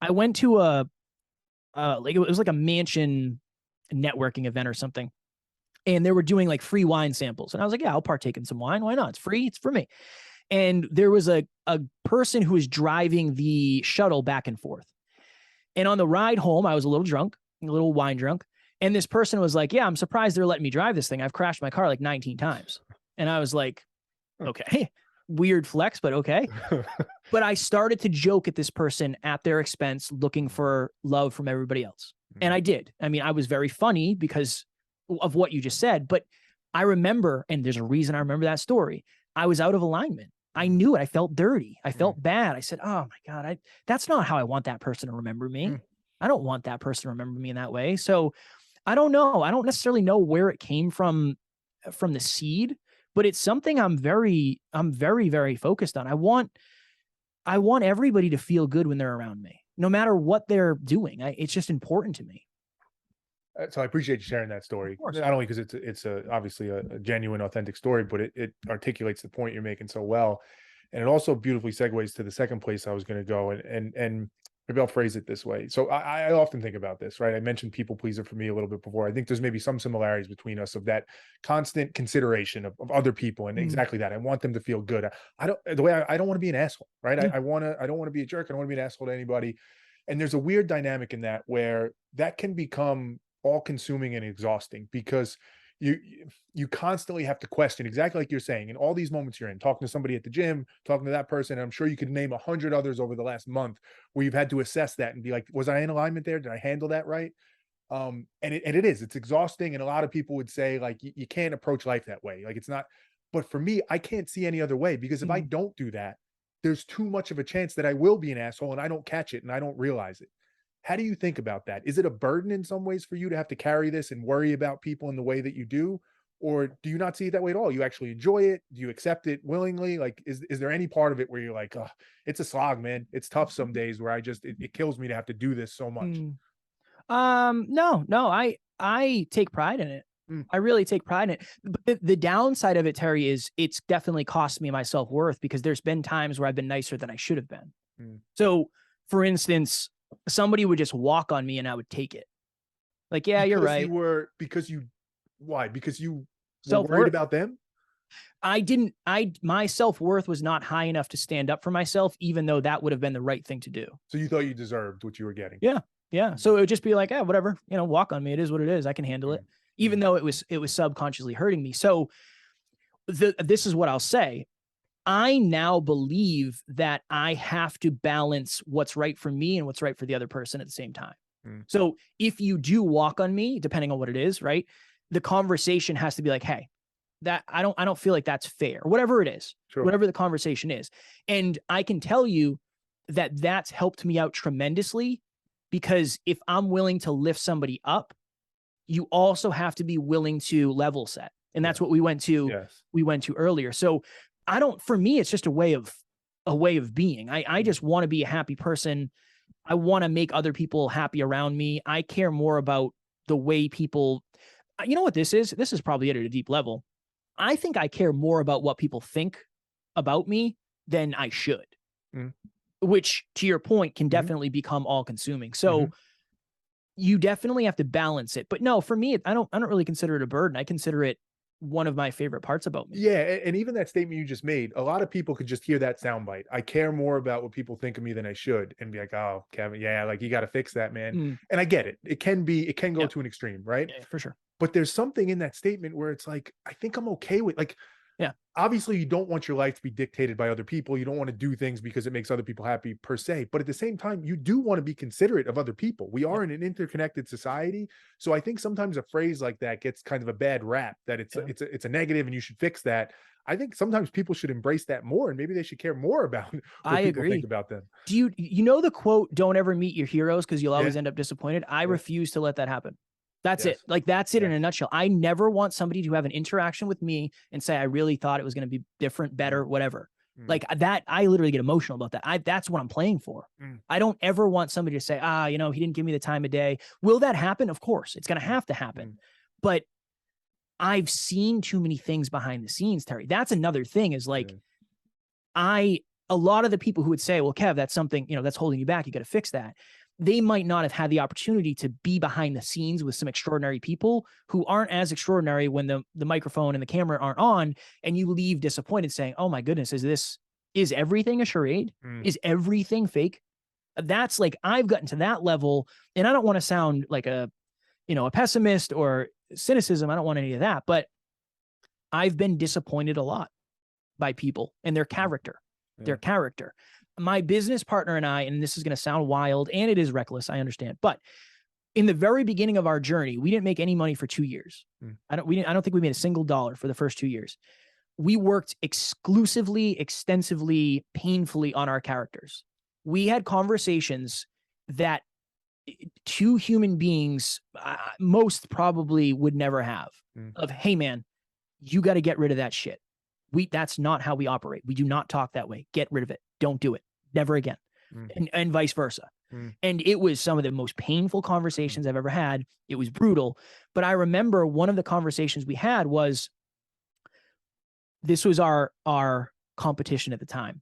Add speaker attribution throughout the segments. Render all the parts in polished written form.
Speaker 1: I went to like it was like a mansion networking event or something. And they were doing like free wine samples. And I was like, yeah, I'll partake in some wine. Why not? It's free. It's for me. And there was a person who was driving the shuttle back and forth. And on the ride home, I was a little drunk, a little wine drunk. And this person was like, yeah, I'm surprised they're letting me drive this thing. I've crashed my car like 19 times. And I was like, okay, weird flex, but okay. But I started to joke at this person at their expense, looking for love from everybody else. And I did. I mean, I was very funny because of what you just said, but I remember, and there's a reason I remember that story. I was out of alignment. I knew it. I felt dirty. I felt bad. I said, oh my God, that's not how I want that person to remember me. I don't want that person to remember me in that way. So I don't know. I don't necessarily know where it came from the seed, but it's something I'm very, very focused on. I want everybody to feel good when they're around me, no matter what they're doing. It's just important to me.
Speaker 2: So I appreciate you sharing that story. Not only because it's obviously a genuine, authentic story, but it articulates the point you're making so well, and it also beautifully segues to the second place I was going to go. And maybe I'll phrase it this way. So I often think about this, right? I mentioned people pleaser for me a little bit before. I think there's maybe some similarities between us of that constant consideration of other people, and exactly that. I want them to feel good. I don't want to be an asshole, right? I don't want to be a jerk. I don't want to be an asshole to anybody. And there's a weird dynamic in that where that can become all-consuming and exhausting, because you constantly have to question, exactly like you're saying, in all these moments you're in, talking to somebody at the gym, talking to that person. I'm sure you could name 100 others over the last month where you've had to assess that and be like, was I in alignment there? Did I handle that right? And it's exhausting. And a lot of people would say, like, you can't approach life that way. Like, it's not, but for me, I can't see any other way, because if I don't do that, there's too much of a chance that I will be an asshole and I don't catch it and I don't realize it. How do you think about that? Is it a burden in some ways for you to have to carry this and worry about people in the way that you do? Or do you not see it that way at all? You actually enjoy it? Do you accept it willingly? Like, is there any part of it where you're like, oh, it's a slog, man. It's tough some days where it kills me to have to do this so much.
Speaker 1: No, I take pride in it. I really take pride in it. But the downside of it, Terry, is it's definitely cost me my self-worth, because there's been times where I've been nicer than I should have been. So for instance, somebody would just walk on me and I would take it. Like, yeah, you're right.
Speaker 2: Why? Because you were worried about them?
Speaker 1: My self-worth was not high enough to stand up for myself, even though that would have been the right thing to do.
Speaker 2: So you thought you deserved what you were getting?
Speaker 1: Yeah. Yeah. So it would just be like, whatever, walk on me. It is what it is. I can handle it, even though it was subconsciously hurting me. So this is what I'll say. I now believe that I have to balance what's right for me and what's right for the other person at the same time. So if you do walk on me, depending on what it is, right, the conversation has to be like, hey, that I don't feel like that's fair, whatever it is, whatever the conversation is. And I can tell you that that's helped me out tremendously, because if I'm willing to lift somebody up, you also have to be willing to level set. And that's what we went to earlier. So for me, it's just a way of being. I just want to be a happy person. I want to make other people happy around me. I care more about the way people, you know what this is? This is probably it at a deep level. I think I care more about what people think about me than I should, which, to your point, can definitely become all consuming. So you definitely have to balance it. But no, for me, I don't really consider it a burden. I consider it one of my favorite parts about me.
Speaker 2: Yeah. And even that statement you just made, a lot of people could just hear that soundbite. I care more about what people think of me than I should, and be like, oh, Kevin, yeah, like, you got to fix that, man. And I get it. It can go to an extreme, right?
Speaker 1: Yeah, for sure.
Speaker 2: But there's something in that statement where it's like, I think I'm okay with, like, obviously you don't want your life to be dictated by other people. You don't want to do things because it makes other people happy per se. But at the same time, you do want to be considerate of other people. We are in an interconnected society. So I think sometimes a phrase like that gets kind of a bad rap, that it's a negative and you should fix that. I think sometimes people should embrace that more, and maybe they should care more about what people think about them.
Speaker 1: Do you know the quote, don't ever meet your heroes because you'll always end up disappointed? I refuse to let that happen. That's it. Like, that's it in a nutshell. I never want somebody to have an interaction with me and say, I really thought it was going to be different, better, whatever. Like that, I literally get emotional about that. That's what I'm playing for. I don't ever want somebody to say, he didn't give me the time of day. Will that happen? Of course, it's going to have to happen. But I've seen too many things behind the scenes, Terry. That's another thing, is like, a a lot of the people who would say, well, Kev, that's something, that's holding you back. You got to fix that. They might not have had the opportunity to be behind the scenes with some extraordinary people who aren't as extraordinary when the microphone and the camera aren't on, and you leave disappointed saying, oh my goodness, is everything a charade? Is everything fake? That's like, I've gotten to that level, and I don't want to sound like a pessimist or cynicism. I don't want any of that, but I've been disappointed a lot by people and their character. My business partner and I, and this is going to sound wild and it is reckless, I understand, but in the very beginning of our journey, we didn't make any money for 2 years. I don't think we made a single dollar for the first 2 years. We worked exclusively, extensively, painfully on our characters. We had conversations that two human beings most probably would never have of, hey man, you got to get rid of that shit. That's not how we operate. We do not talk that way. Get rid of it. Don't do it. Never again. And vice versa. And it was some of the most painful conversations I've ever had. It was brutal. But I remember one of the conversations we had was, this was our competition at the time.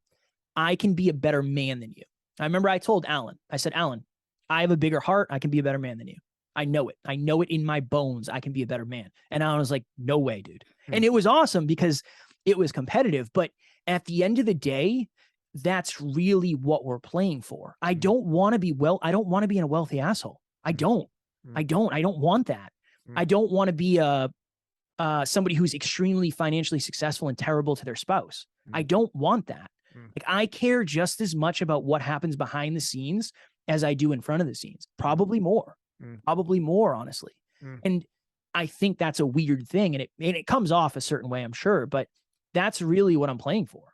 Speaker 1: I can be a better man than you. I remember I told Alan, I said, Alan, I have a bigger heart. I can be a better man than you. I know it. I know it in my bones. I can be a better man. And Alan was like, no way, dude. And it was awesome because it was competitive. But at the end of the day, that's really what we're playing for. I don't want to be I don't want to be in a wealthy asshole. I don't want that. I don't want to be somebody who's extremely financially successful and terrible to their spouse. I don't want that. Like, I care just as much about what happens behind the scenes as I do in front of the scenes. Probably more, honestly. And I think that's a weird thing. And it comes off a certain way, I'm sure, but that's really what I'm playing for.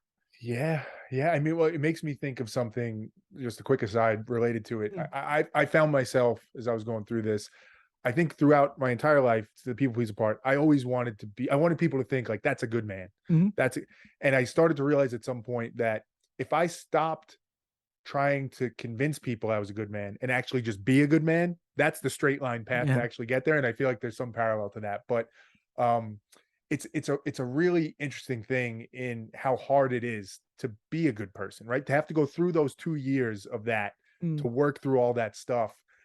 Speaker 2: Yeah. I mean, well, it makes me think of something, just a quick aside related to it. I found myself, as I was going through this, I think throughout my entire life, the people pleaser part, I wanted people to think like, that's a good man. And I started to realize at some point that if I stopped trying to convince people I was a good man and actually just be a good man, that's the straight line path to actually get there. And I feel like there's some parallel to that, but it's a really interesting thing in how hard it is to be a good person, right? To have to go through those 2 years of that, to work through all that stuff.